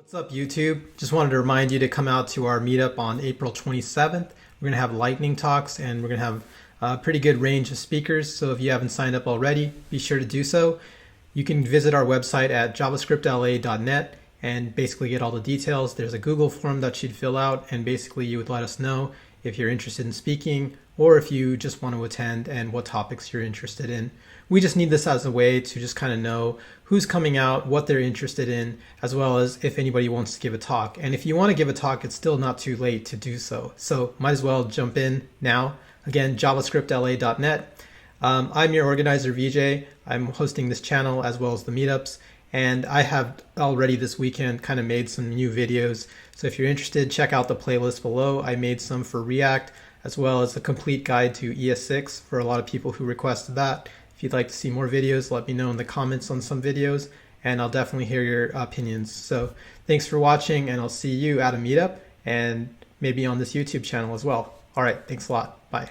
What's up, YouTube? Just wanted to remind you to come out to our meetup on April 27th. We're going to have lightning talks and we're going to have a pretty good range of speakers. So if you haven't signed up already, be sure to do so. You can visit our website at javascriptla.net and basically get all the details. There's a Google form that you'd fill out, and basically you would let us know if you're interested in speaking or if you just want to attend and what topics you're interested in. We just need this as a way to just kind of know who's coming out, what they're interested in, as well as if anybody wants to give a talk. And if you want to give a talk, it's still not too late to do so. So might as well jump in now. Again, javascriptla.net. I'm your organizer, Vijay. I'm hosting this channel as well as the meetups. And I have already this weekend kind of made some new videos. So if you're interested, check out the playlist below. I made some for React, as well as a complete guide to ES6 for a lot of people who requested that. If you'd like to see more videos, let me know in the comments on some videos, and I'll definitely hear your opinions. So thanks for watching, and I'll see you at a meetup and maybe on this YouTube channel as well. All right, thanks a lot. Bye.